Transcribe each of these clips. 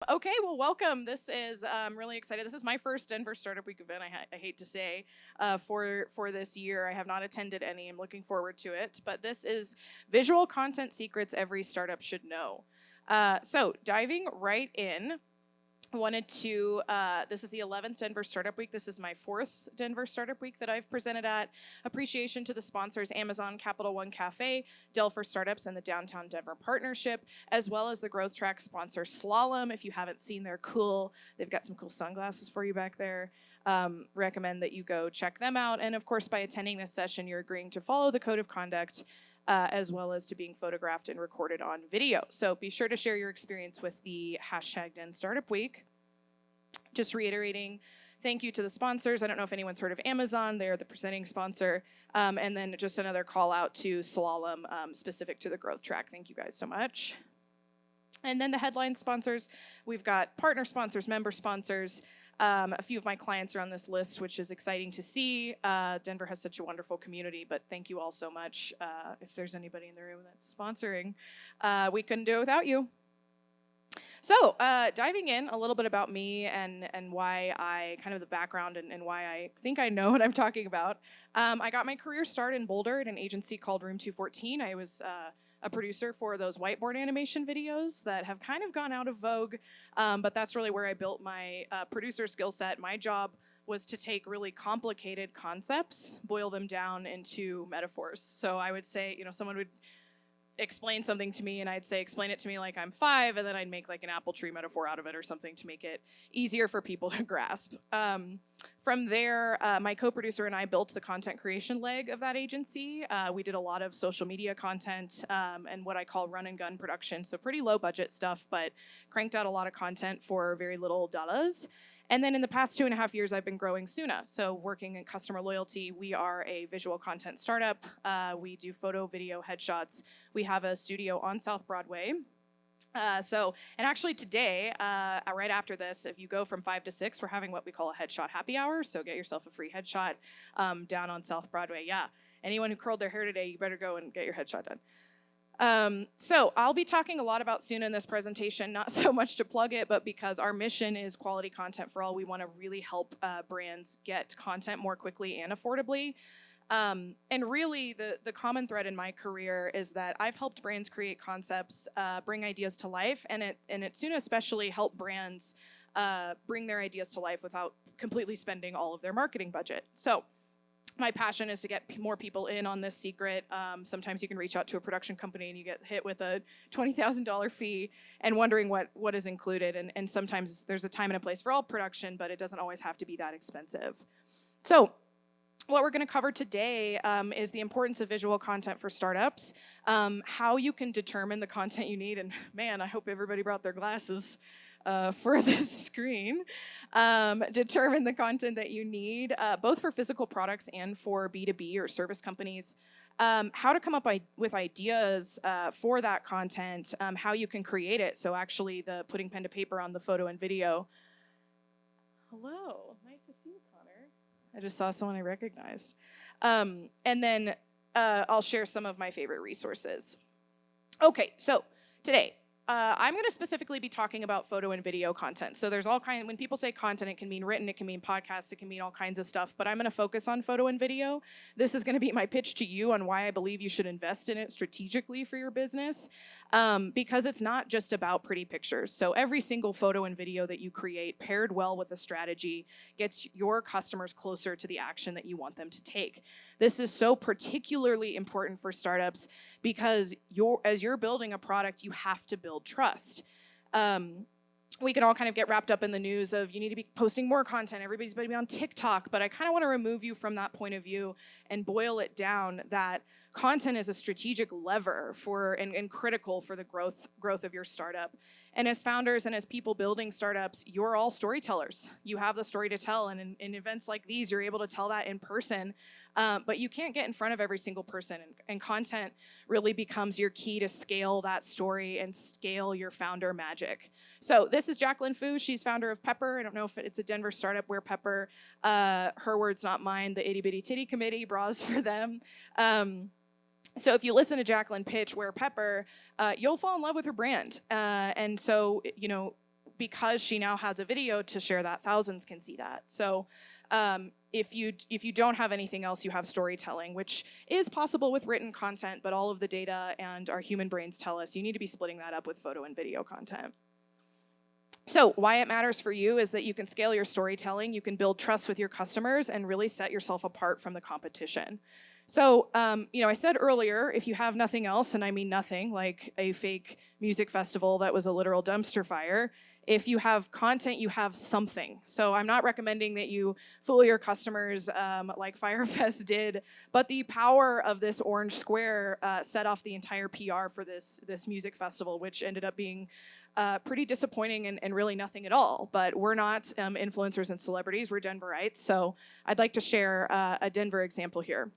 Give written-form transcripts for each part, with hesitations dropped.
Okay, well, welcome. This is really excited. This is my first Denver Startup Week event. I hate to say, for this year, I have not attended any. I'm looking forward to it. But this is visual content secrets every startup should know. So diving right in. This is the 11th Denver Startup Week. This is my 4th Denver Startup Week that I've presented at. Appreciation to the sponsors, Amazon, Capital One Cafe, Dell for Startups, and the Downtown Denver Partnership, as well as the Growth Track sponsor, Slalom. If you haven't seen, they've got some cool sunglasses for you back there. Recommend that you go check them out. And of course, by attending this session, you're agreeing to follow the code of conduct, as well as to being photographed and recorded on video. So be sure to share your experience with the hashtag Den Startup Week. Just reiterating, thank you to the sponsors. I don't know if anyone's heard of Amazon. They're the presenting sponsor. And then just another call out to Slalom, specific to the growth track. Thank you guys so much. And then the headline sponsors, we've got partner sponsors, member sponsors. A few of my clients are on this list, which is exciting to see. Denver has such a wonderful community, but thank you all so much. If there's anybody in the room that's sponsoring, we couldn't do it without you. So diving in a little bit about me and why I, kind of the background and why I think I know what I'm talking about. I got my career start in Boulder at an agency called Room 214. I was a producer for those whiteboard animation videos that have kind of gone out of vogue, but that's really where I built my producer skill set. My job was to take really complicated concepts, boil them down into metaphors. So I would say, someone would explain something to me and I'd say, explain it to me like I'm 5, and then I'd make like an apple tree metaphor out of it or something to make it easier for people to grasp. From there, my co-producer and I built the content creation leg of that agency. We did a lot of social media content and what I call run and gun production. So pretty low budget stuff, but cranked out a lot of content for very little dollars. And then in the past 2.5 years, I've been growing Suna. So working in customer loyalty, we are a visual content startup. We do photo, video, headshots. We have a studio on South Broadway. And actually today, right after this, if you go from 5 to 6, we're having what we call a headshot happy hour. So get yourself a free headshot down on South Broadway. Yeah, anyone who curled their hair today, you better go and get your headshot done. So I'll be talking a lot about Suna in this presentation, not so much to plug it, but because our mission is quality content for all. We want to really help brands get content more quickly and affordably. And really, the common thread in my career is that I've helped brands create concepts, bring ideas to life, and at Suna especially help brands bring their ideas to life without completely spending all of their marketing budget. So my passion is to get more people in on this secret. Sometimes you can reach out to a production company and you get hit with a $20,000 fee and wondering what is included. And sometimes there's a time and a place for all production, but it doesn't always have to be that expensive. So what we're going to cover today is the importance of visual content for startups, how you can determine the content you need. And man, I hope everybody brought their glasses for this screen. Determine the content that you need, both for physical products and for B2B or service companies. How to come up with ideas for that content, how you can create it. So actually the putting pen to paper on the photo and video. Hello, nice to see you, Connor. I just saw someone I recognized. And then I'll share some of my favorite resources. Okay, so today, I'm going to specifically be talking about photo and video content. So there's when people say content, it can mean written, it can mean podcasts, it can mean all kinds of stuff, but I'm going to focus on photo and video. This is going to be my pitch to you on why I believe you should invest in it strategically for your business, because it's not just about pretty pictures. So every single photo and video that you create paired well with a strategy gets your customers closer to the action that you want them to take. This is so particularly important for startups because as you're building a product, you have to build trust. We can all kind of get wrapped up in the news of you need to be posting more content, everybody's going to be on TikTok, but I kind of want to remove you from that point of view and boil it down that content is a strategic lever and critical for the growth of your startup. And as founders and as people building startups, you're all storytellers. You have the story to tell, and in events like these, you're able to tell that in person, but you can't get in front of every single person, and content really becomes your key to scale that story and scale your founder magic. So this is Jacqueline Fu. She's founder of Pepper. I don't know if it's a Denver startup where Pepper, her words, not mine, the itty bitty titty committee, bras for them. So if you listen to Jacqueline pitch Wear Pepper, you'll fall in love with her brand. And so, because she now has a video to share that, thousands can see that. So if you don't have anything else, you have storytelling, which is possible with written content, but all of the data and our human brains tell us you need to be splitting that up with photo and video content. So why it matters for you is that you can scale your storytelling, you can build trust with your customers, and really set yourself apart from the competition. So, I said earlier, if you have nothing else, and I mean nothing, like a fake music festival that was a literal dumpster fire, if you have content, you have something. So I'm not recommending that you fool your customers like Firefest did, but the power of this orange square set off the entire PR for this music festival, which ended up being pretty disappointing and really nothing at all. But we're not influencers and celebrities, we're Denverites. So I'd like to share a Denver example here.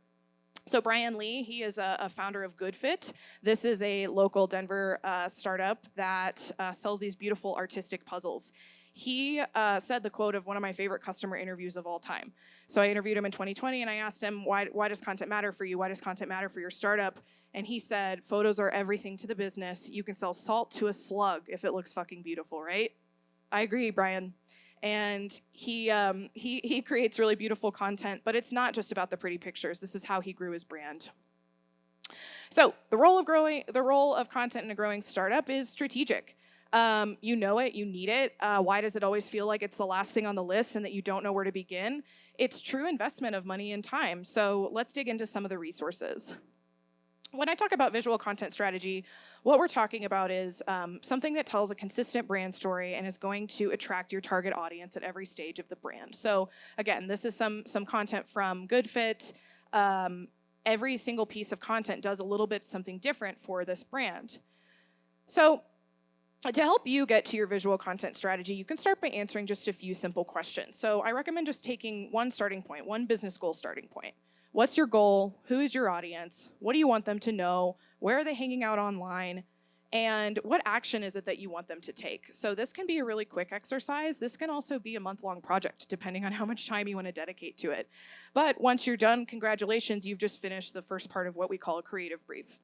So Brian Lee, he is a founder of GoodFit. This is a local Denver startup that sells these beautiful artistic puzzles. He said the quote of one of my favorite customer interviews of all time. So I interviewed him in 2020 and I asked him, why does content matter for you? Why does content matter for your startup? And he said, photos are everything to the business. You can sell salt to a slug if it looks fucking beautiful, right? I agree, Brian. And he creates really beautiful content, but it's not just about the pretty pictures. This is how he grew his brand. So the role of content in a growing startup is strategic. You know it, you need it. Why does it always feel like it's the last thing on the list and that you don't know where to begin? It's true investment of money and time. So let's dig into some of the resources. When I talk about visual content strategy, what we're talking about is something that tells a consistent brand story and is going to attract your target audience at every stage of the brand. So again, this is some content from GoodFit. Every single piece of content does a little bit something different for this brand. So to help you get to your visual content strategy, you can start by answering just a few simple questions. So I recommend just taking one starting point, one business goal starting point. What's your goal? Who is your audience? What do you want them to know? Where are they hanging out online? And what action is it that you want them to take? So this can be a really quick exercise. This can also be a month-long project, depending on how much time you want to dedicate to it. But once you're done, congratulations, you've just finished the first part of what we call a creative brief.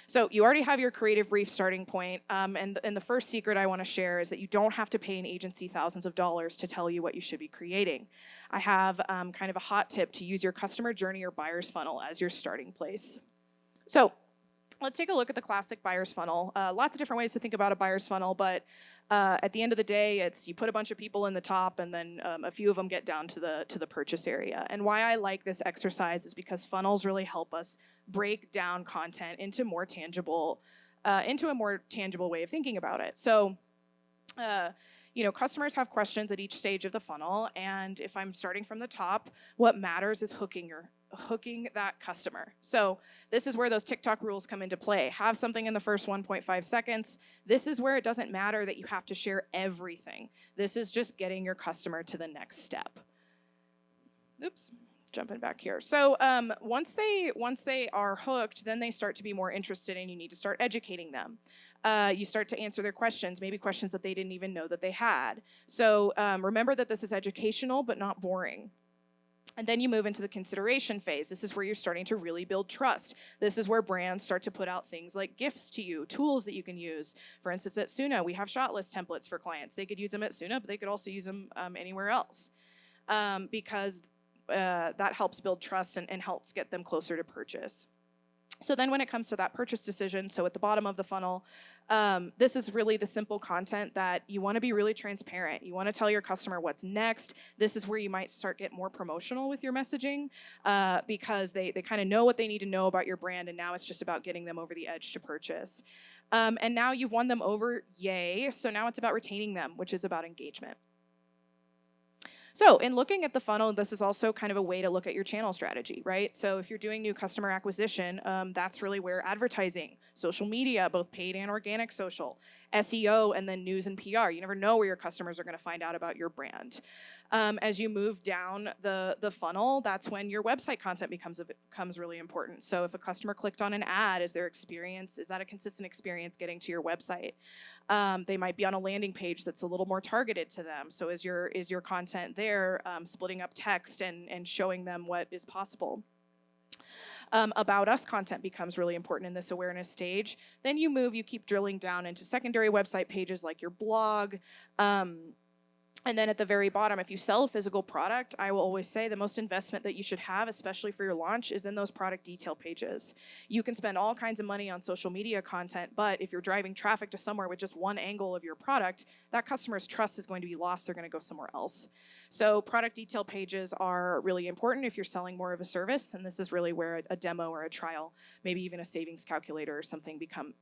So you already have your creative brief starting point, and the first secret I want to share is that you don't have to pay an agency thousands of dollars to tell you what you should be creating. I have kind of a hot tip to use your customer journey or buyer's funnel as your starting place. So let's take a look at the classic buyer's funnel. Lots of different ways to think about a buyer's funnel, but at the end of the day, it's you put a bunch of people in the top and then a few of them get down to the purchase area. And why I like this exercise is because funnels really help us break down content into a more tangible way of thinking about it. So, customers have questions at each stage of the funnel, and if I'm starting from the top, what matters is hooking that customer. So this is where those TikTok rules come into play. Have something in the first 1.5 seconds. This is where it doesn't matter that you have to share everything. This is just getting your customer to the next step. Oops, jumping back here. So once they are hooked, then they start to be more interested and you need to start educating them. You start to answer their questions, maybe questions that they didn't even know that they had. So remember that this is educational but not boring. And then you move into the consideration phase. This is where you're starting to really build trust. This is where brands start to put out things like gifts to you, tools that you can use. For instance, at Suna, we have shot list templates for clients. They could use them at Suna, but they could also use them anywhere else because that helps build trust and helps get them closer to purchase. So then when it comes to that purchase decision, so at the bottom of the funnel, this is really the simple content that you want to be really transparent. You want to tell your customer what's next. This is where you might start get more promotional with your messaging because they kind of know what they need to know about your brand, and now it's just about getting them over the edge to purchase. And now you've won them over, yay. So now it's about retaining them, which is about engagement. So in looking at the funnel, this is also kind of a way to look at your channel strategy, right? So if you're doing new customer acquisition, that's really where advertising, social media, both paid and organic social, SEO, and then news and PR. You never know where your customers are going to find out about your brand. As you move down the funnel, that's when your website content becomes really important. So if a customer clicked on an ad, is that a consistent experience getting to your website? They might be on a landing page that's a little more targeted to them. So is your content there splitting up text and showing them what is possible? About us content becomes really important in this awareness stage. Then you keep drilling down into secondary website pages like your blog. And then at the very bottom, if you sell a physical product, I will always say the most investment that you should have, especially for your launch, is in those product detail pages. You can spend all kinds of money on social media content, but if you're driving traffic to somewhere with just one angle of your product, that customer's trust is going to be lost. They're going to go somewhere else. So product detail pages are really important if you're selling more of a service, and this is really where a demo or a trial, maybe even a savings calculator or something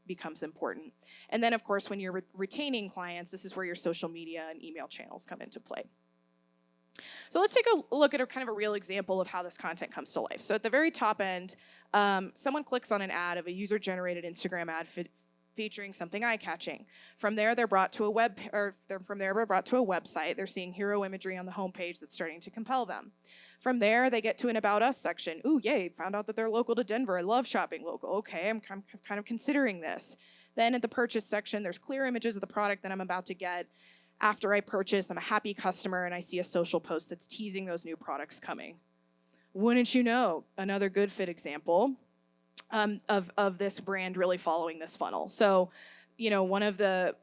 becomes important. And then, of course, when you're retaining clients, this is where your social media and email channels come into play. So let's take a look at a kind of a real example of how this content comes to life. So at the very top end, someone clicks on an ad of a user-generated Instagram ad featuring something eye-catching. From there, they're brought to a website. They're seeing hero imagery on the homepage that's starting to compel them. From there, they get to an About Us section. Ooh, yay, found out that they're local to Denver. I love shopping local. Okay, I'm kind of considering this. Then at the purchase section, there's clear images of the product that I'm about to get. After I purchase, I'm a happy customer, and I see a social post that's teasing those new products coming. Wouldn't you know, another good fit example of this brand really following this funnel. So, one of the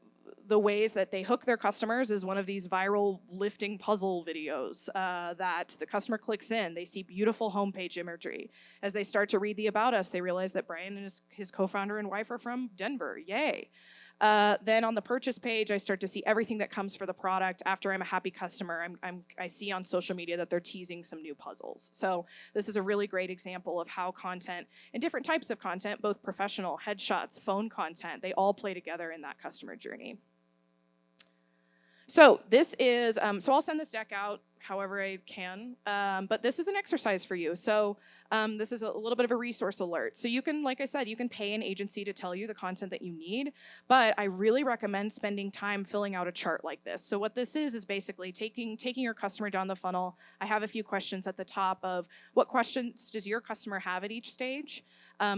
ways that they hook their customers is one of these viral lifting puzzle videos that the customer clicks in. They see beautiful homepage imagery. As they start to read the About Us, they realize that Brian and his co-founder and wife are from Denver. Yay. Then on the purchase page, I start to see everything that comes for the product. After I'm a happy customer, I see on social media that they're teasing some new puzzles. So this is a really great example of how content and different types of content, both professional, headshots, phone content, they all play together in that customer journey. So this is, so I'll send this deck out however I can, but this is an exercise for you. So this is a little bit of a resource alert. So you can, like I said, you can pay an agency to tell you the content that you need, but I really recommend spending time filling out a chart like this. So what this is basically taking your customer down the funnel. I have a few questions at the top of what questions does your customer have at each stage?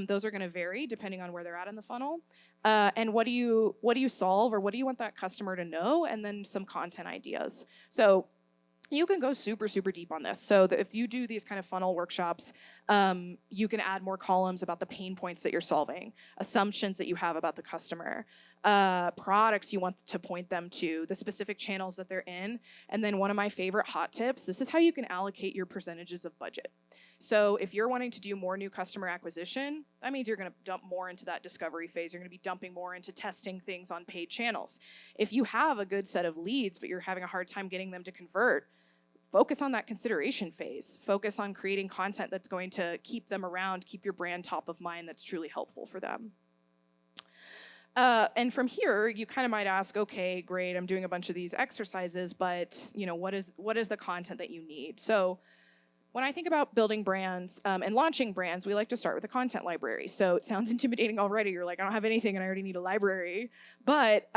Those are gonna vary depending on where they're at in the funnel. And what do you solve, or what do you want that customer to know? And then some content ideas. So you can go super, super deep on this. So if you do these kind of funnel workshops, you can add more columns about the pain points that you're solving, assumptions that you have about the customer, products you want to point them to, the specific channels that they're in. And then one of my favorite hot tips, this is how you can allocate your percentages of budget. So if you're wanting to do more new customer acquisition, that means you're going to dump more into that discovery phase. You're going to be dumping more into testing things on paid channels. If you have a good set of leads, but you're having a hard time getting them to convert, focus on that consideration phase. Focus on creating content that's going to keep them around, keep your brand top of mind, that's truly helpful for them. And from here, you kind of might ask, okay, great, I'm doing a bunch of these exercises, but what is the content that you need? So when I think about building brands and launching brands, we like to start with a content library. So it sounds intimidating already. You're like, I don't have anything and I already need a library. But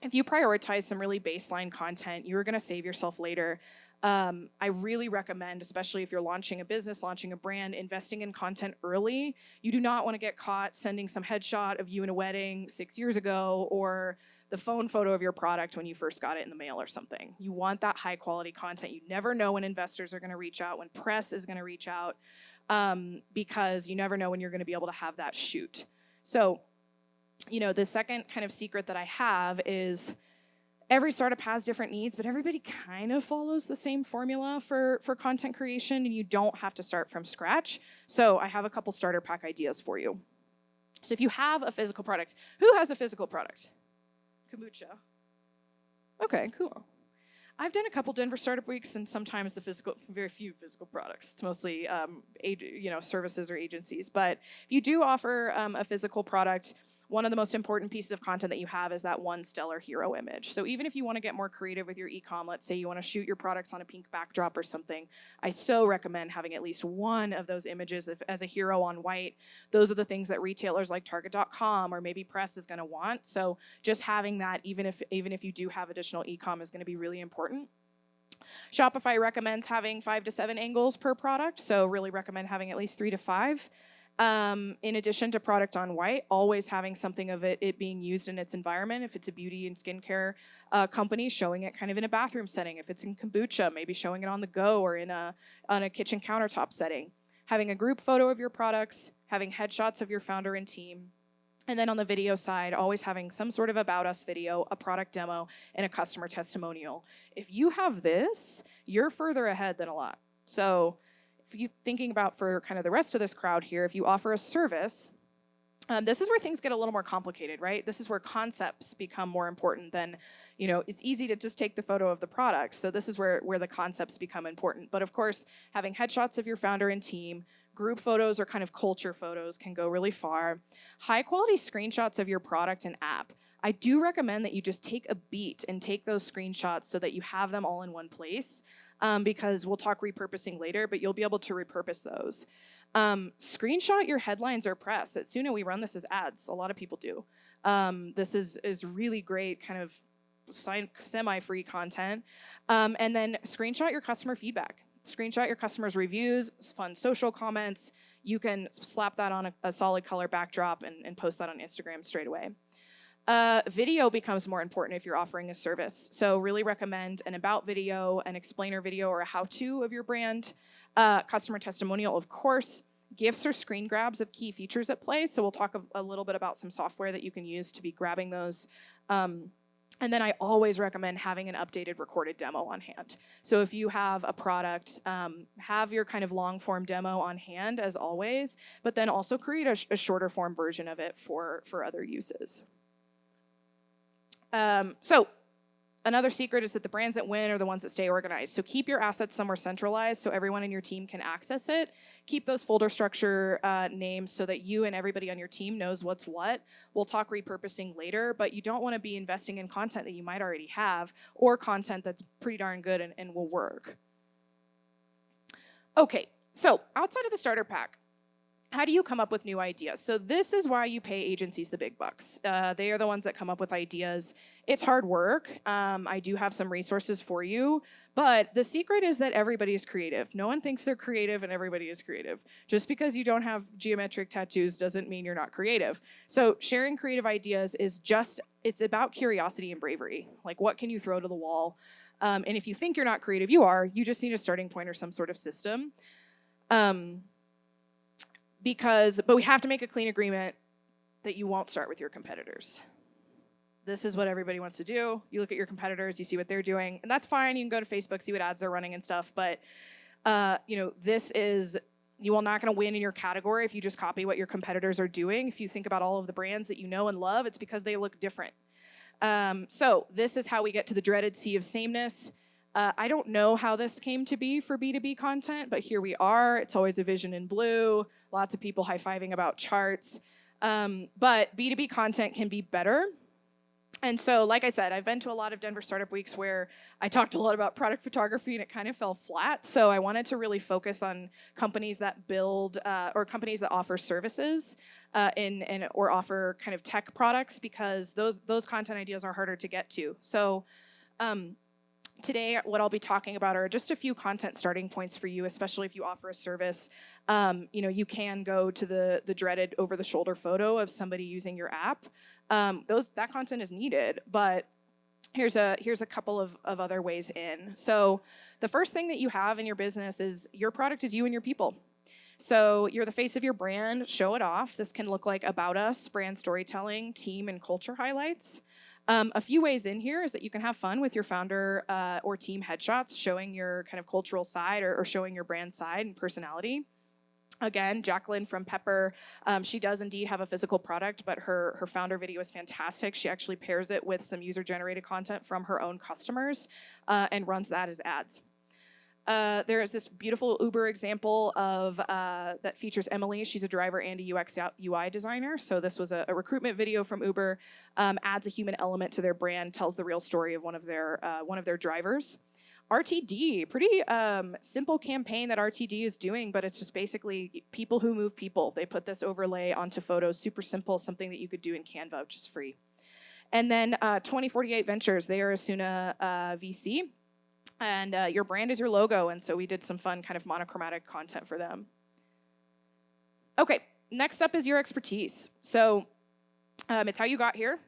if you prioritize some really baseline content, you're going to save yourself later. I really recommend, especially if you're launching a business, launching a brand, investing in content early. You do not want to get caught sending some headshot of you in a wedding 6 years ago, or the phone photo of your product when you first got it in the mail or something. You want that high quality content. You never know when investors are going to reach out, when press is going to reach out, because you never know when you're going to be able to have that shoot. So, the second kind of secret that I have is every startup has different needs, but everybody kind of follows the same formula for content creation, and you don't have to start from scratch. So I have a couple starter pack ideas for you. So if you have a physical product, who has a physical product? Kombucha. Okay, cool. I've done a couple Denver Startup Weeks, and sometimes very few physical products. It's mostly services or agencies. But if you do offer a physical product, one of the most important pieces of content that you have is that one stellar hero image. So even if you want to get more creative with your e-com, let's say you want to shoot your products on a pink backdrop or something, I so recommend having at least one of those images as a hero on white. Those are the things that retailers like Target.com or maybe press is going to want. So just having that, even if you do have additional e-com, is going to be really important. Shopify recommends having 5 to 7 angles per product, so really recommend having at least 3 to 5. In addition to product on white, always having something of it being used in its environment. If it's a beauty and skincare company, showing it kind of in a bathroom setting. If it's in kombucha, maybe showing it on the go or on a kitchen countertop setting. having a group photo of your products, having headshots of your founder and team, and then on the video side, always having some sort of about us video, a product demo, and a customer testimonial. If you have this, you're further ahead than a lot. So if you're thinking about for kind of the rest of this crowd here, if you offer a service, this is where things get a little more complicated, right? This is where concepts become more important than, it's easy to just take the photo of the product. So this is where the concepts become important. But of course, having headshots of your founder and team, group photos or kind of culture photos can go really far. High quality screenshots of your product and app. I do recommend that you just take a beat and take those screenshots so that you have them all in one place, because we'll talk repurposing later, but you'll be able to repurpose those. Screenshot your headlines or press. At Suno, we run this as ads. A lot of people do. This is really great kind of semi-free content. And then screenshot your customer feedback. Screenshot your customers' reviews, fun social comments. You can slap that on a solid color backdrop and post that on Instagram straight away. Video becomes more important if you're offering a service. So really recommend an about video, an explainer video, or a how-to of your brand. Customer testimonial, of course. GIFs or screen grabs of key features at play. So we'll talk a little bit about some software that you can use to be grabbing those. And then I always recommend having an updated recorded demo on hand. So if you have a product, have your kind of long form demo on hand as always, but then also create a shorter form version of it for other uses. So another secret is that the brands that win are the ones that stay organized. So keep your assets somewhere centralized so everyone in your team can access it. Keep those folder structure names so that you and everybody on your team knows what's what. We'll talk repurposing later, but you don't want to be investing in content that you might already have or content that's pretty darn good and will work. Okay, so outside of the starter pack, how do you come up with new ideas? So this is why you pay agencies the big bucks. They are the ones that come up with ideas. It's hard work. I do have some resources for you, but the secret is that everybody is creative. No one thinks they're creative and everybody is creative. Just because you don't have geometric tattoos doesn't mean you're not creative. So sharing creative ideas it's about curiosity and bravery. Like, what can you throw to the wall? And if you think you're not creative, you are. You just need a starting point or some sort of system. But we have to make a clean agreement that you won't start with your competitors. This is what everybody wants to do. You look at your competitors, you see what they're doing, and that's fine. You can go to Facebook, see what ads they're running and stuff, but you are not going to win in your category if you just copy what your competitors are doing. If you think about all of the brands that you know and love, it's because they look different. So this is how we get to the dreaded sea of sameness. I don't know how this came to be for B2B content, but here we are. It's always a vision in blue, lots of people high-fiving about charts. But B2B content can be better. And so, like I said, I've been to a lot of Denver Startup Weeks where I talked a lot about product photography and it kind of fell flat. So I wanted to really focus on companies that build or companies that offer services or offer kind of tech products, because those content ideas are harder to get to. So today, what I'll be talking about are just a few content starting points for you, especially if you offer a service. You can go to the dreaded over-the-shoulder photo of somebody using your app. That content is needed, but here's a couple of other ways in. So the first thing that you have in your business is your product is you and your people. So you're the face of your brand, show it off. This can look like about us, brand storytelling, team and culture highlights. A few ways in here is that you can have fun with your founder or team headshots, showing your kind of cultural side or showing your brand side and personality. Again, Jacqueline from Pepper, she does indeed have a physical product, but her founder video is fantastic. She actually pairs it with some user-generated content from her own customers and runs that as ads. There is this beautiful Uber example of that features Emily. She's a driver and a UX UI designer. So this was a recruitment video from Uber, adds a human element to their brand, tells the real story of one of their drivers. RTD, pretty simple campaign that RTD is doing, but it's just basically people who move people. They put this overlay onto photos, super simple, something that you could do in Canva, which is free. And then 2048 Ventures, they are a Suna VC. And your brand is your logo, and so we did some fun kind of monochromatic content for them. Okay, next up is your expertise. So It's how you got here.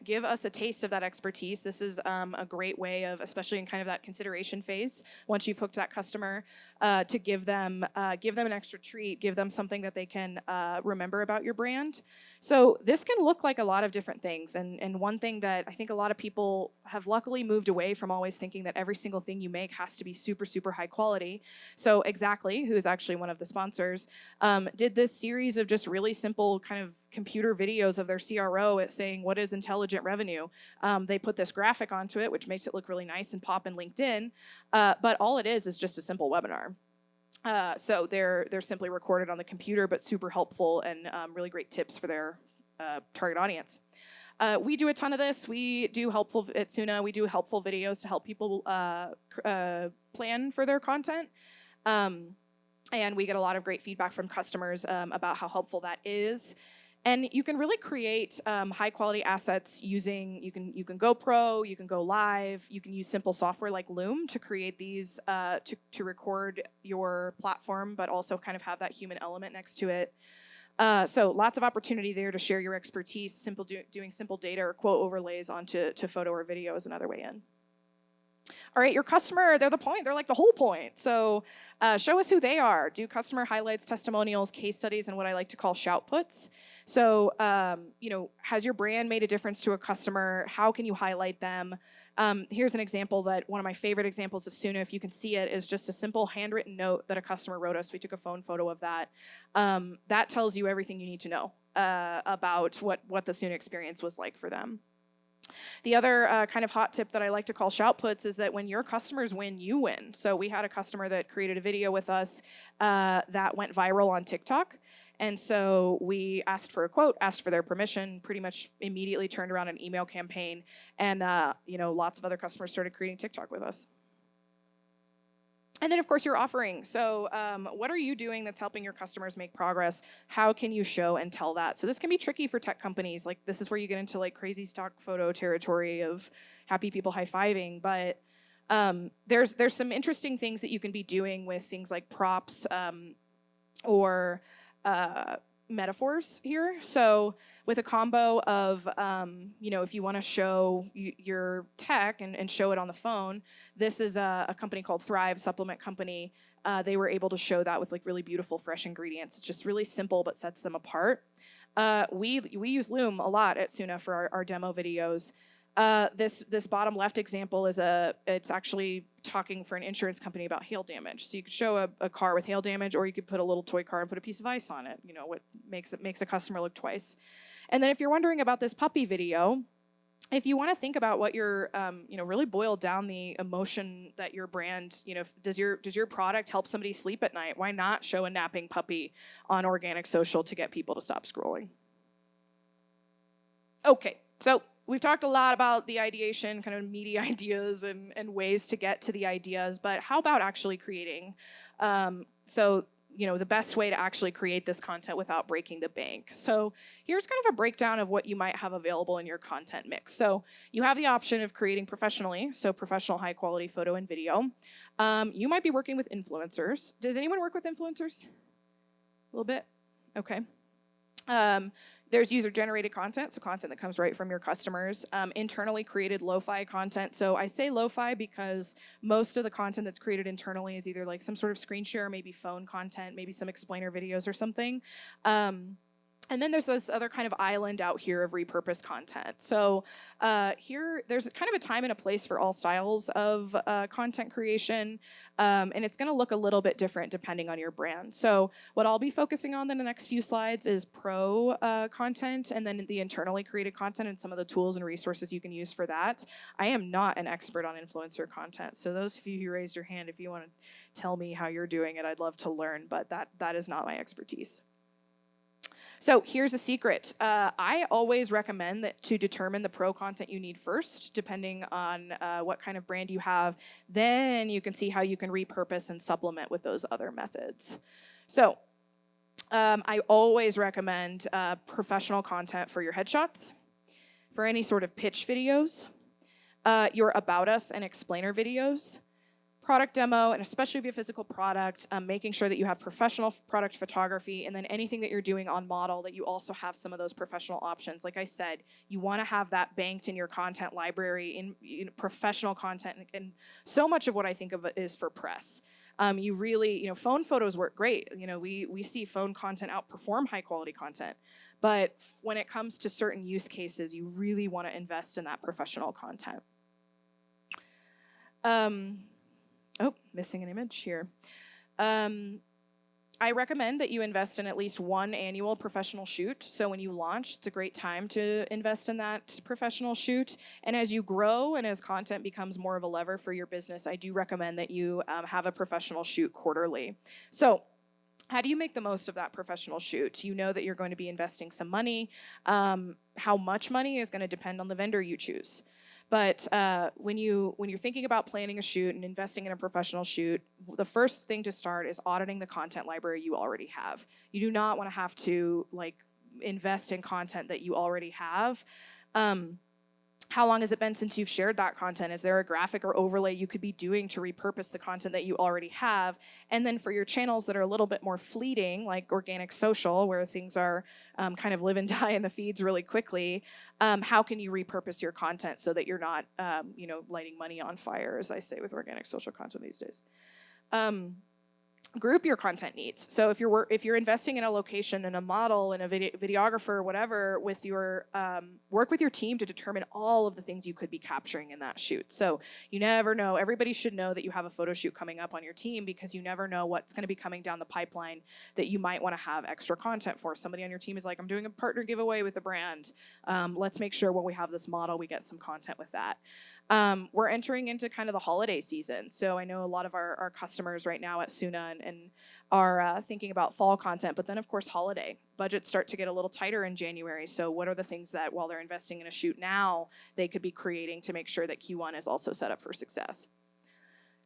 Give us a taste of that expertise. This is a great way of, especially in kind of that consideration phase, once you've hooked that customer, to give them an extra treat, give them something that they can remember about your brand. So this can look like a lot of different things. And one thing that I think a lot of people have luckily moved away from always thinking that every single thing you make has to be super, super high quality. So Exactly, who is actually one of the sponsors, did this series of just really simple kind of computer videos of their CRO at saying, what is intelligent revenue? They put this graphic onto it, which makes it look really nice and pop in LinkedIn. But all it is just a simple webinar. So they're simply recorded on the computer, but super helpful and really great tips for their target audience. We do a ton of this. We do helpful at Suna. We do helpful videos to help people plan for their content. And we get a lot of great feedback from customers about how helpful that is. And you can really create high quality assets using, you can go pro, you can go live, you can use simple software like Loom to create these, to record your platform, but also kind of have that human element next to it. So lots of opportunity there to share your expertise, doing simple data or quote overlays onto photo or video is another way in. All right, your customer, they're the point. They're like the whole point. So show us who they are. Do customer highlights, testimonials, case studies, and what I like to call shout puts. So, has your brand made a difference to a customer? How can you highlight them? Here's an example that one of my favorite examples of Suna, if you can see it, is just a simple handwritten note that a customer wrote us. We took a phone photo of that. That tells you everything you need to know about what the Suna experience was like for them. The other kind of hot tip that I like to call shout puts is that when your customers win, you win. So we had a customer that created a video with us that went viral on TikTok. And so we asked for a quote, asked for their permission, pretty much immediately turned around an email campaign. And, lots of other customers started creating TikTok with us. And then, of course, your offering. So what are you doing that's helping your customers make progress? How can you show and tell that? So this can be tricky for tech companies. Like, this is where you get into, like, crazy stock photo territory of happy people high-fiving. But there's some interesting things that you can be doing with things like props or metaphors here. So with a combo of, if you want to show your tech and show it on the phone, this is a company called Thrive Supplement Company. They were able to show that with like really beautiful, fresh ingredients. It's just really simple, but sets them apart. We use Loom a lot at Suna for our demo videos. This bottom left example is it's actually talking for an insurance company about hail damage. So you could show a car with hail damage, or you could put a little toy car and put a piece of ice on it. What makes a customer look twice. And then if you're wondering about this puppy video, if you want to think about what your, really boil down the emotion that your brand, does your product help somebody sleep at night? Why not show a napping puppy on organic social to get people to stop scrolling? Okay, so we've talked a lot about the ideation, kind of meaty ideas and ways to get to the ideas, but how about actually creating? The best way to actually create this content without breaking the bank. So here's kind of a breakdown of what you might have available in your content mix. So you have the option of creating professionally, so professional high quality photo and video. You might be working with influencers. Does anyone work with influencers? A little bit? Okay. There's user-generated content, so content that comes right from your customers. Internally created lo-fi content. So I say lo-fi because most of the content that's created internally is either like some sort of screen share, maybe phone content, maybe some explainer videos or something. And then there's this other kind of island out here of repurposed content. So here, there's kind of a time and a place for all styles of content creation, and it's going to look a little bit different depending on your brand. So what I'll be focusing on in the next few slides is pro content, and then the internally created content and some of the tools and resources you can use for that. I am not an expert on influencer content, so those of you who raised your hand, if you want to tell me how you're doing it, I'd love to learn, but that is not my expertise. So here's a secret. I always recommend that to determine the pro content you need first, depending on what kind of brand you have. Then you can see how you can repurpose and supplement with those other methods. So I always recommend professional content for your headshots, for any sort of pitch videos, your About Us and explainer videos, product demo, and especially if you have physical product, making sure that you have professional product photography, and then anything that you're doing on model, that you also have some of those professional options. Like I said, you want to have that banked in your content library in professional content, and so much of what I think of is for press. You really, phone photos work great. We see phone content outperform high quality content. But when it comes to certain use cases, you really want to invest in that professional content. Missing an image here. I recommend that you invest in at least one annual professional shoot. So when you launch, it's a great time to invest in that professional shoot. And as you grow and as content becomes more of a lever for your business, I do recommend that you have a professional shoot quarterly. So how do you make the most of that professional shoot? You know that you're going to be investing some money. How much money is going to depend on the vendor you choose. But when you're thinking about planning a shoot and investing in a professional shoot, the first thing to start is auditing the content library you already have. You do not want to have to invest in content that you already have. How long has it been since you've shared that content? Is there a graphic or overlay you could be doing to repurpose the content that you already have? And then for your channels that are a little bit more fleeting, like organic social, where things are kind of live and die in the feeds really quickly, how can you repurpose your content so that you're not, lighting money on fire, as I say with organic social content these days? Group your content needs. So if you're investing in a location and a model and a videographer or whatever, with your work with your team to determine all of the things you could be capturing in that shoot. So you never know. Everybody should know that you have a photo shoot coming up on your team, because you never know what's going to be coming down the pipeline that you might want to have extra content for. Somebody on your team is like, I'm doing a partner giveaway with a brand. Let's make sure when we have this model, we get some content with that. We're entering into kind of the holiday season. So I know a lot of our customers right now at Suna and are thinking about fall content, but then of course holiday budgets start to get a little tighter in January. So what are the things that, while they're investing in a shoot now, they could be creating to make sure that Q1 is also set up for success?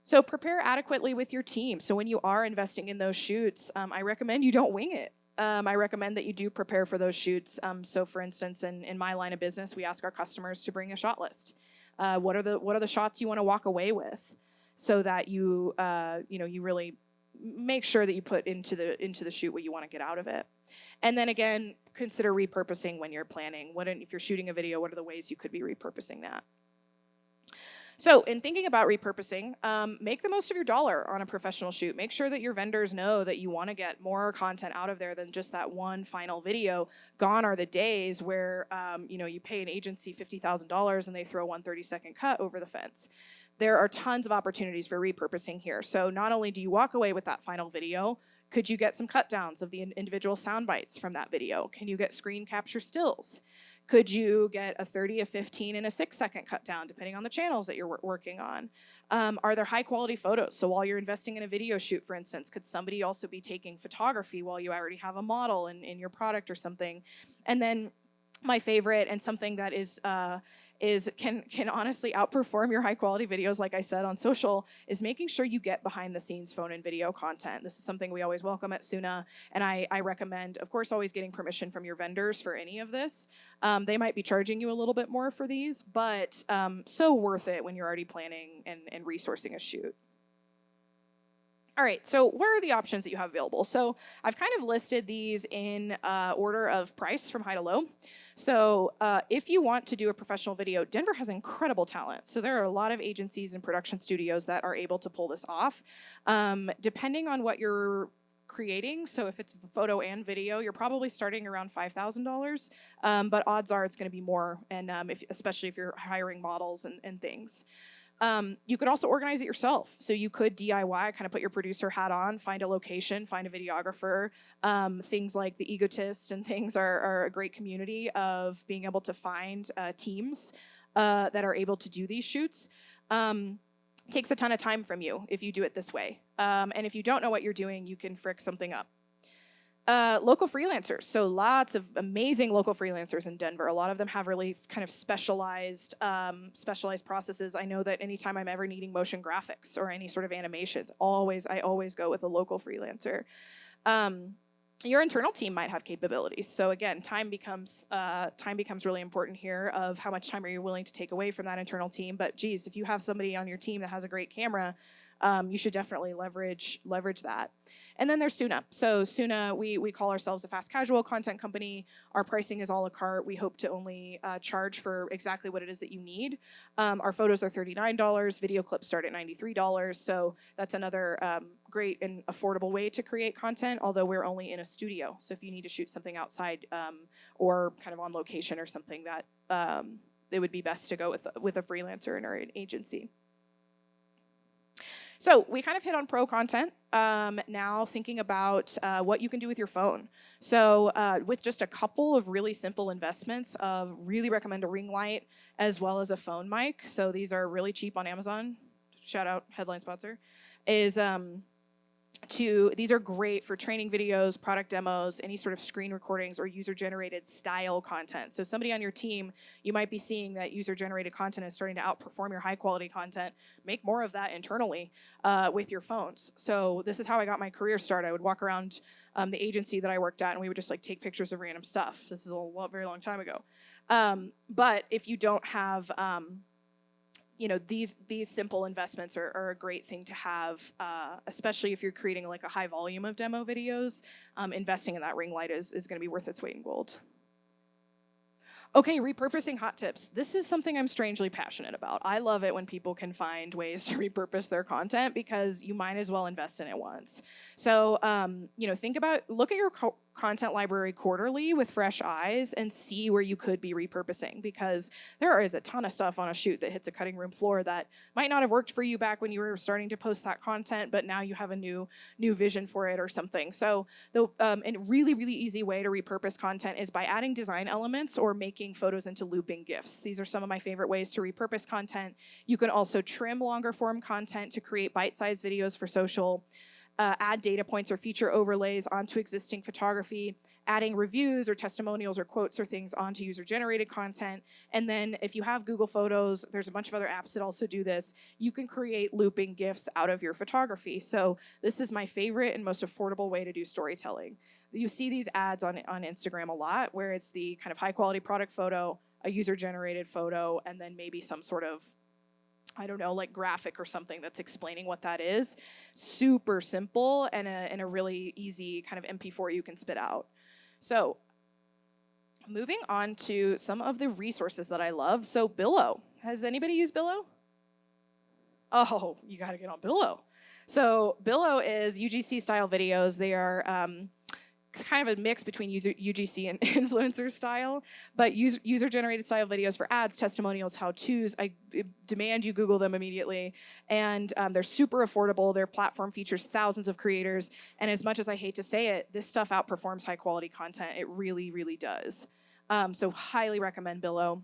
So prepare adequately with your team. So when you are investing in those shoots, I recommend you don't wing it. I recommend that you do prepare for those shoots. So for instance, in my line of business, we ask our customers to bring a shot list. What are the shots you want to walk away with, so that you really make sure that you put into the shoot what you want to get out of it. And then again, consider repurposing when you're planning. If you're shooting a video, what are the ways you could be repurposing that? So in thinking about repurposing, make the most of your dollar on a professional shoot. Make sure that your vendors know that you want to get more content out of there than just that one final video. Gone are the days where you pay an agency $50,000 and they throw one 30-second cut over the fence. There are tons of opportunities for repurposing here. So not only do you walk away with that final video, could you get some cut downs of the individual sound bites from that video? Can you get screen capture stills? Could you get a 30, a 15, and a 6-second cut down, depending on the channels that you're working on? Are there high quality photos? So while you're investing in a video shoot, for instance, could somebody also be taking photography while you already have a model in your product or something? And then my favorite, and something that can honestly outperform your high quality videos, like I said, on social, is making sure you get behind the scenes phone and video content. This is something we always welcome at Suna, and I recommend, of course, always getting permission from your vendors for any of this. They might be charging you a little bit more for these, but so worth it when you're already planning and resourcing a shoot. All right, so what are the options that you have available? So I've kind of listed these in order of price from high to low. So if you want to do a professional video, Denver has incredible talent. So there are a lot of agencies and production studios that are able to pull this off. Depending on what you're creating, so if it's photo and video, you're probably starting around $5,000, but odds are it's going to be more, and especially if you're hiring models and things. You could also organize it yourself. So you could DIY, kind of put your producer hat on, find a location, find a videographer. Things like The Egotist and things are a great community of being able to find teams that are able to do these shoots. Takes a ton of time from you if you do it this way. And if you don't know what you're doing, you can frick something up. Local freelancers. So lots of amazing local freelancers in Denver. A lot of them have really kind of specialized processes. I know that anytime I'm ever needing motion graphics or any sort of animations, I always go with a local freelancer. Your internal team might have capabilities. So again, time becomes really important here, of how much time are you willing to take away from that internal team. But geez, if you have somebody on your team that has a great camera, you should definitely leverage that. And then there's Suna. So Suna, we call ourselves a fast casual content company. Our pricing is a la carte. We hope to only charge for exactly what it is that you need. Our photos are $39. Video clips start at $93. So that's another great and affordable way to create content, although we're only in a studio. So if you need to shoot something outside or kind of on location or something, that it would be best to go with a freelancer or an agency. So we kind of hit on pro content. Now thinking about what you can do with your phone. So with just a couple of really simple investments, really recommend a ring light as well as a phone mic. So these are really cheap on Amazon. Shout out, headline sponsor. These are great for training videos, product demos, any sort of screen recordings or user-generated style content. So somebody on your team, you might be seeing that user-generated content is starting to outperform your high-quality content. Make more of that internally with your phones. So this is how I got my career start. I would walk around the agency that I worked at, and we would just like take pictures of random stuff. This is a very long time ago. But if you don't have these simple investments are a great thing to have, especially if you're creating like a high volume of demo videos. Investing in that ring light is going to be worth its weight in gold. Okay, repurposing hot tips. This is something I'm strangely passionate about. I love it when people can find ways to repurpose their content because you might as well invest in it once. So, look at your content library quarterly with fresh eyes and see where you could be repurposing, because there is a ton of stuff on a shoot that hits a cutting room floor that might not have worked for you back when you were starting to post that content, but now you have a new vision for it or something. So a really, really easy way to repurpose content is by adding design elements or making photos into looping GIFs. These are some of my favorite ways to repurpose content. You can also trim longer form content to create bite-sized videos for social. Add data points or feature overlays onto existing photography, adding reviews or testimonials or quotes or things onto user-generated content. And then if you have Google Photos, there's a bunch of other apps that also do this. You can create looping GIFs out of your photography. So this is my favorite and most affordable way to do storytelling. You see these ads on Instagram a lot, where it's the kind of high-quality product photo, a user-generated photo, and then maybe some sort of like graphic or something that's explaining what that is. Super simple and a really easy kind of MP4 you can spit out. So moving on to some of the resources that I love. So Billo. Has anybody used Billo? Oh, you got to get on Billo. So Billo is UGC style videos. They are kind of a mix between UGC and influencer style, but user-generated style videos for ads, testimonials, how-tos. I demand you Google them immediately. And they're super affordable. Their platform features thousands of creators. And as much as I hate to say it, this stuff outperforms high-quality content. It really, really does. So highly recommend Billo.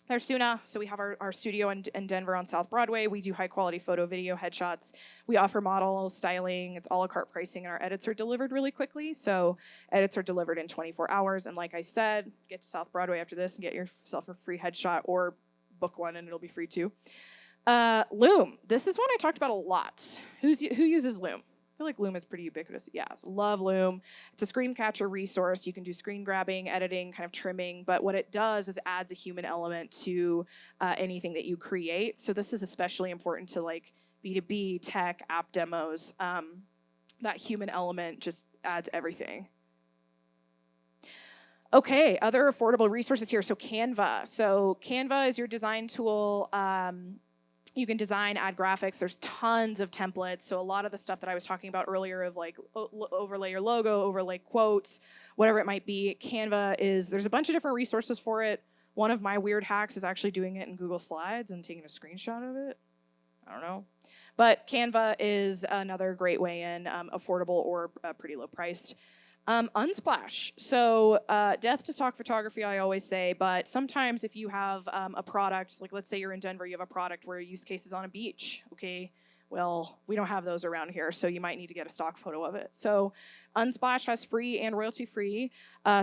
There's Suna. So we have our studio in Denver on South Broadway. We do high-quality photo, video, headshots. We offer models, styling. It's a la carte pricing, and our edits are delivered really quickly. So edits are delivered in 24 hours. And like I said, get to South Broadway after this and get yourself a free headshot or book one, and it'll be free too. Loom. This is one I talked about a lot. Who uses Loom? I feel like Loom is pretty ubiquitous. Yeah, so love Loom. It's a screen catcher resource. You can do screen grabbing, editing, kind of trimming, but what it does is adds a human element to anything that you create. So this is especially important to like B2B, tech, app demos. That human element just adds everything. Okay, other affordable resources here. So Canva. So Canva is your design tool. You can design, add graphics. There's tons of templates. So a lot of the stuff that I was talking about earlier of like overlay your logo, overlay quotes, whatever it might be, there's a bunch of different resources for it. One of my weird hacks is actually doing it in Google Slides and taking a screenshot of it. I don't know. But Canva is another great way in, affordable or pretty low priced. Unsplash. So death to stock photography, I always say, but sometimes if you have a product, like let's say you're in Denver, you have a product where use case is on a beach, okay? Well, we don't have those around here, so you might need to get a stock photo of it. So Unsplash has free and royalty-free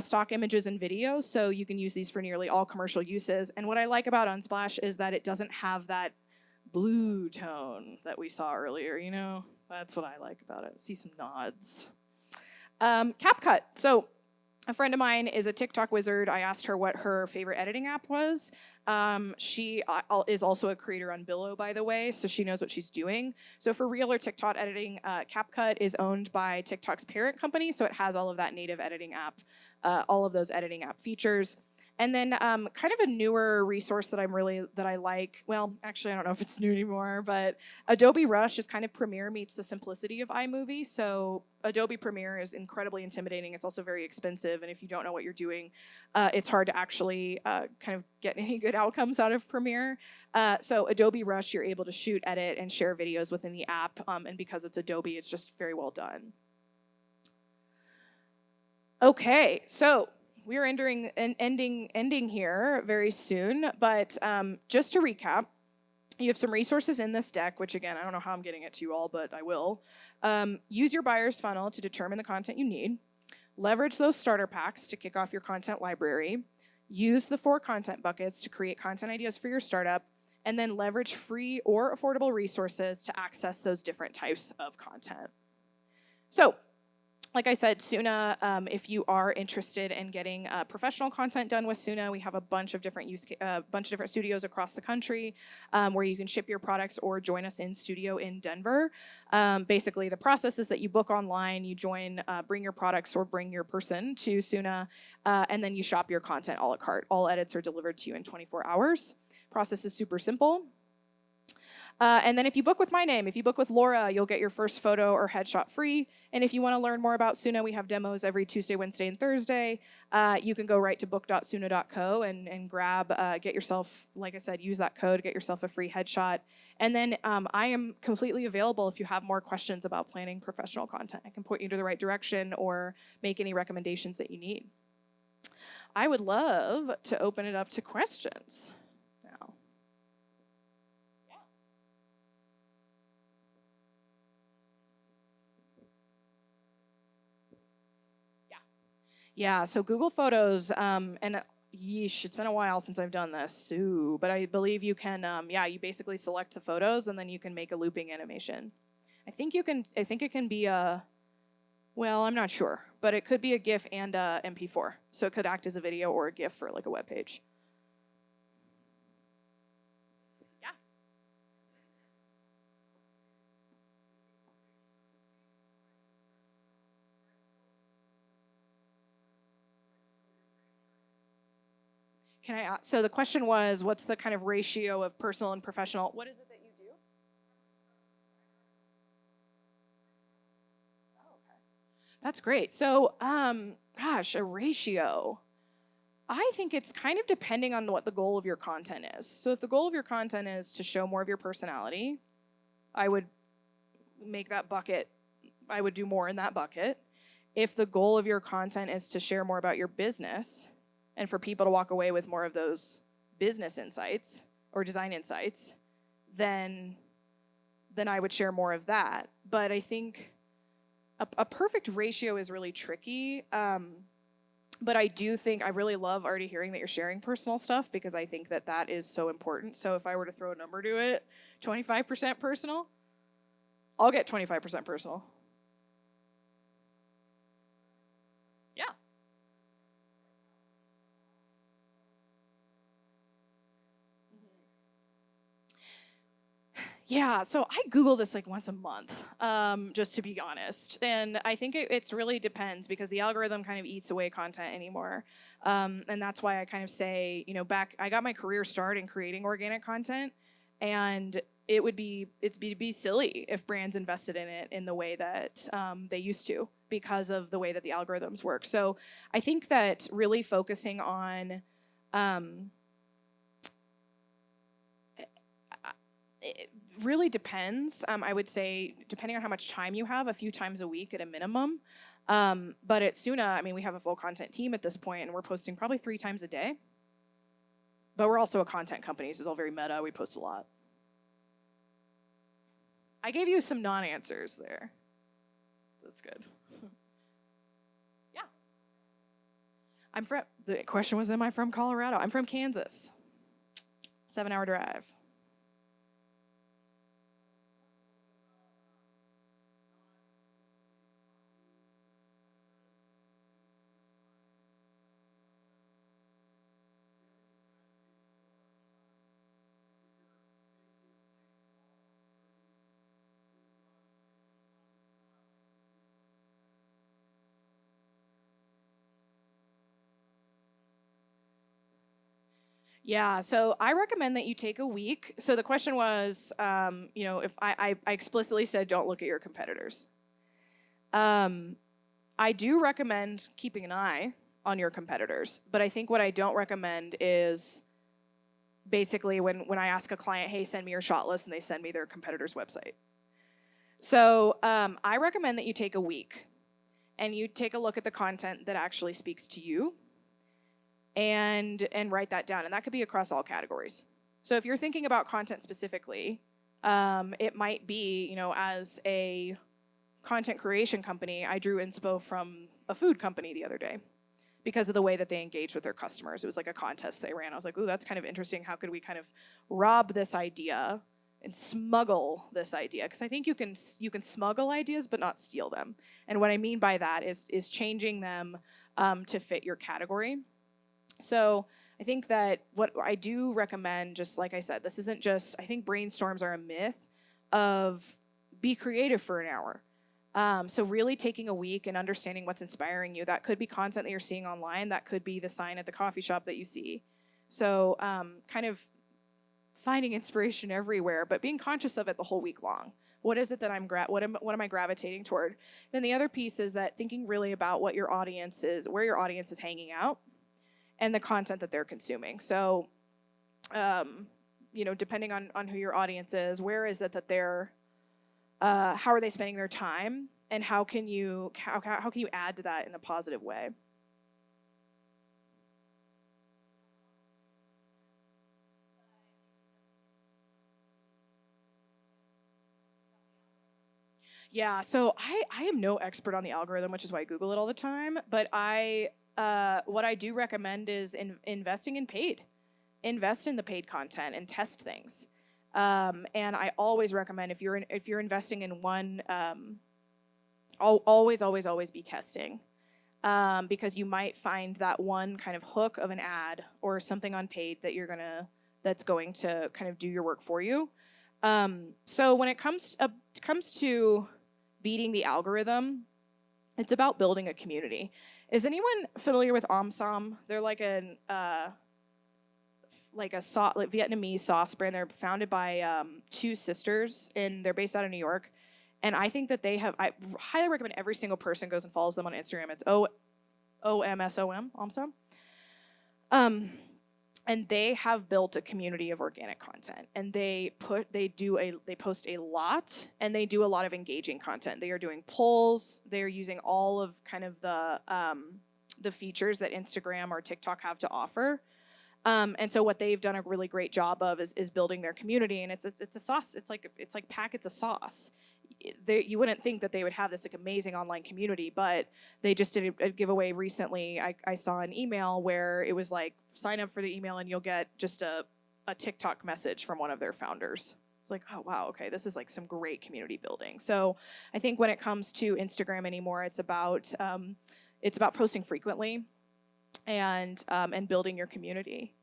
stock images and videos, so you can use these for nearly all commercial uses. And what I like about Unsplash is that it doesn't have that blue tone that we saw earlier, you know? That's what I like about it. See some nods. CapCut. So A friend of mine is a TikTok wizard. I asked her what her favorite editing app was. She is also a creator on Billow, by the way, so she knows what she's doing. So for real or TikTok editing, CapCut is owned by TikTok's parent company, so it has all of that native editing app, all of those editing app features. And then kind of a newer resource that I like, well, actually, I don't know if it's new anymore, but Adobe Rush is kind of Premiere meets the simplicity of iMovie. So Adobe Premiere is incredibly intimidating. It's also very expensive. And if you don't know what you're doing, it's hard to actually kind of get any good outcomes out of Premiere. So Adobe Rush, you're able to shoot, edit, and share videos within the app. And because it's Adobe, it's just very well done. Okay, so we are ending here very soon, but just to recap, you have some resources in this deck, which again, I don't know how I'm getting it to you all, but I will. Use your buyer's funnel to determine the content you need. Leverage those starter packs to kick off your content library. Use the 4 content buckets to create content ideas for your startup, and then leverage free or affordable resources to access those different types of content. So, like I said, Suna, if you are interested in getting professional content done with Suna, we have a bunch of different studios across the country where you can ship your products or join us in studio in Denver. Basically, the process is that you book online, you join, bring your products or bring your person to Suna, and then you shop your content a la carte. All edits are delivered to you in 24 hours. Process is super simple. And then if you book with my name, if you book with Laura, you'll get your first photo or headshot free. And if you want to learn more about Suna, we have demos every Tuesday, Wednesday, and Thursday. You can go right to book.suna.co and grab, get yourself, like I said, use that code, get yourself a free headshot. And then I am completely available if you have more questions about planning professional content. I can point you to the right direction or make any recommendations that you need. I would love to open it up to questions now. Yeah, so Google Photos, and yeesh, it's been a while since I've done this, but I believe you can, you basically select the photos and then you can make a looping animation. I think it can be well, I'm not sure, but it could be a GIF and a MP4. So it could act as a video or a GIF for like a web page. So the question was, what's the kind of ratio of personal and professional? What is it that you do? Oh, okay. That's great. So, gosh, a ratio. I think it's kind of depending on what the goal of your content is. So if the goal of your content is to show more of your personality, I would make that bucket, I would do more in that bucket. If the goal of your content is to share more about your business, and for people to walk away with more of those business insights or design insights, then I would share more of that. But I think a perfect ratio is really tricky. But I do think I really love already hearing that you're sharing personal stuff because I think that is so important. So if I were to throw a number to it, 25% personal, I'll get 25% personal. Yeah. Yeah, so I Google this like once a month, just to be honest. And I think it's really depends because the algorithm kind of eats away content anymore. And that's why I kind of say, I got my career start in creating organic content, and it'd be silly if brands invested in it in the way that they used to because of the way that the algorithms work. So I think that really focusing on it really depends. I would say, depending on how much time you have, a few times a week at a minimum. But at Suna, we have a full content team at this point, and we're posting probably 3 times a day. But we're also a content company, so it's all very meta. We post a lot. I gave you some non-answers there. That's good. Yeah. The question was, am I from Colorado? I'm from Kansas. 7-hour drive. Yeah, so I recommend that you take a week. So the question was, if I explicitly said don't look at your competitors. I do recommend keeping an eye on your competitors, but I think what I don't recommend is basically when I ask a client, hey, send me your shot list, and they send me their competitor's website. So I recommend that you take a week and you take a look at the content that actually speaks to you and write that down. And that could be across all categories. So if you're thinking about content specifically, it might be, as a content creation company, I drew inspo from a food company the other day because of the way that they engaged with their customers. It was like a contest they ran. I was like, ooh, that's kind of interesting. How could we kind of rob this idea and smuggle this idea? Because I think you can smuggle ideas but not steal them. And what I mean by that is changing them to fit your category. So I think that what I do recommend, just like I said, this isn't just, I think brainstorms are a myth of be creative for an hour. So really taking a week and understanding what's inspiring you. That could be content that you're seeing online. That could be the sign at the coffee shop that you see. So kind of finding inspiration everywhere, but being conscious of it the whole week long. What is it that what am I gravitating toward? Then the other piece is that thinking really about what your audience is, where your audience is hanging out, and the content that they're consuming. So, depending on who your audience is, where is it that they're, how are they spending their time, and how can you add to that in a positive way? Yeah, so I am no expert on the algorithm, which is why I Google it all the time. But what I do recommend is investing in paid. Invest in the paid content and test things. And I always recommend if you're investing in one, always be testing. Because you might find that one kind of hook of an ad or something on paid that's going to kind of do your work for you. So when it comes to beating the algorithm, it's about building a community. Is anyone familiar with OmSam? They're like a Vietnamese sauce brand. They're founded by two sisters, and they're based out of New York. And I think that I highly recommend every single person goes and follows them on Instagram. It's OMSOM, OmSam. And they have built a community of organic content, and they post a lot, and they do a lot of engaging content. They are doing polls. They're using all of kind of the features that Instagram or TikTok have to offer. And so what they've done a really great job of is building their community, and it's a sauce. It's like packets of sauce. You wouldn't think that they would have this like amazing online community, but they just did a giveaway recently. I saw an email where it was like, sign up for the email and you'll get just a TikTok message from one of their founders. It's like, oh wow, okay, this is like some great community building. So I think when it comes to Instagram anymore, it's about posting frequently and building your community.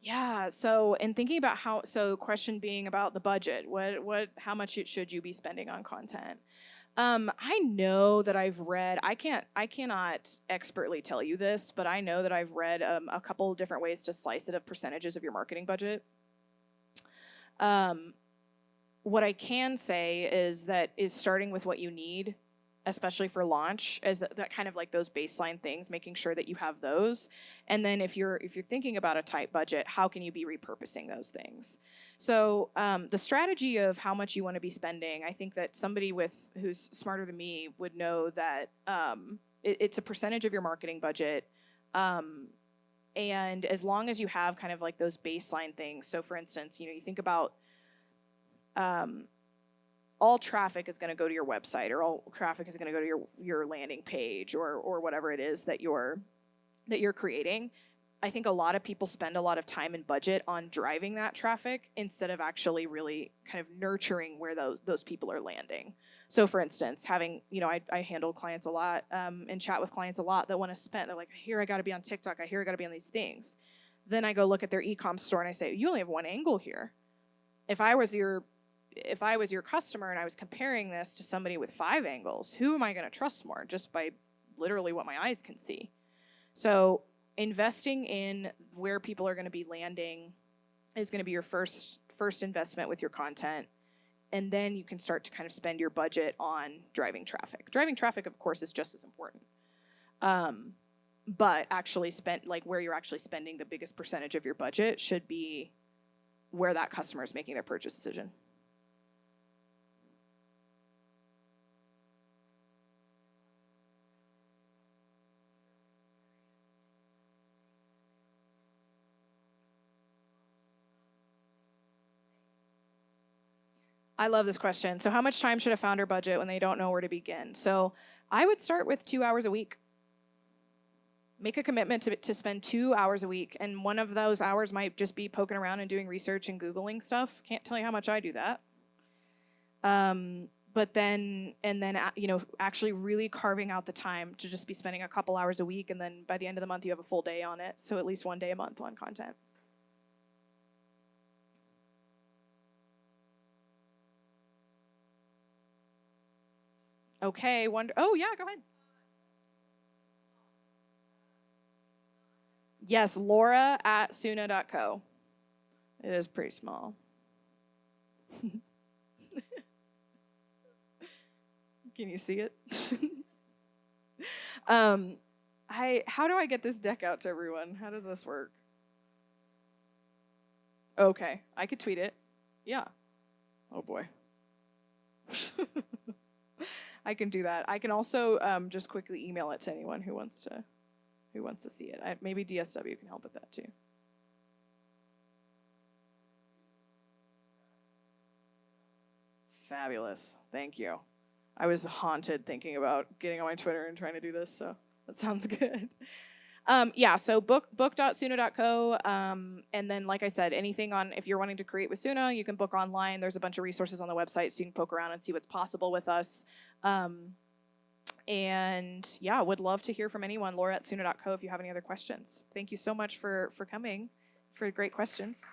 Yeah. So, in thinking about question being about the budget, how much should you be spending on content? I know that I've read. I cannot expertly tell you this, but I know that I've read a couple of different ways to slice it of percentages of your marketing budget. What I can say is starting with what you need, especially for launch, as that kind of like those baseline things, making sure that you have those. And then if you're thinking about a tight budget, how can you be repurposing those things? So the strategy of how much you want to be spending, I think that somebody who's smarter than me would know that it's a percentage of your marketing budget. And as long as you have kind of like those baseline things. So for instance, you think about all traffic is going to go to your website, or all traffic is going to go to your landing page, or whatever it is that you're creating. I think a lot of people spend a lot of time and budget on driving that traffic instead of actually really kind of nurturing where those people are landing. So for instance, having, I handle clients a lot and chat with clients a lot that want to spend, they're like, I hear I got to be on TikTok. I hear I got to be on these things. Then I go look at their e-com store and I say, you only have one angle here. If I was your customer and I was comparing this to somebody with 5 angles, who am I going to trust more just by literally what my eyes can see? So investing in where people are going to be landing is going to be your first investment with your content. And then you can start to kind of spend your budget on driving traffic. Driving traffic, of course, is just as important. But actually where you're actually spending the biggest percentage of your budget should be where that customer is making their purchase decision. I love this question. So how much time should a founder budget when they don't know where to begin? So I would start with 2 hours a week. Make a commitment to spend 2 hours a week. And one of those hours might just be poking around and doing research and Googling stuff. Can't tell you how much I do that. But then actually really carving out the time to just be spending a couple hours a week. And then by the end of the month, you have a full day on it. So at least 1 day a month on content. Okay, oh yeah, go ahead. Yes, Laura at Suna.co. It is pretty small. Can you see it? How do I get this deck out to everyone? How does this work? Okay, I could tweet it. Yeah. Oh boy. I can do that. I can also just quickly email it to anyone who wants to see it. Maybe DSW can help with that too. Fabulous. Thank you. I was haunted thinking about getting on my Twitter and trying to do this, so that sounds good. So book.suna.co, and then like I said, anything if you're wanting to create with Suna, you can book online. There's a bunch of resources on the website, so you can poke around and see what's possible with us. And yeah, would love to hear from anyone. Laura at Suna.co if you have any other questions. Thank you so much for coming, for great questions.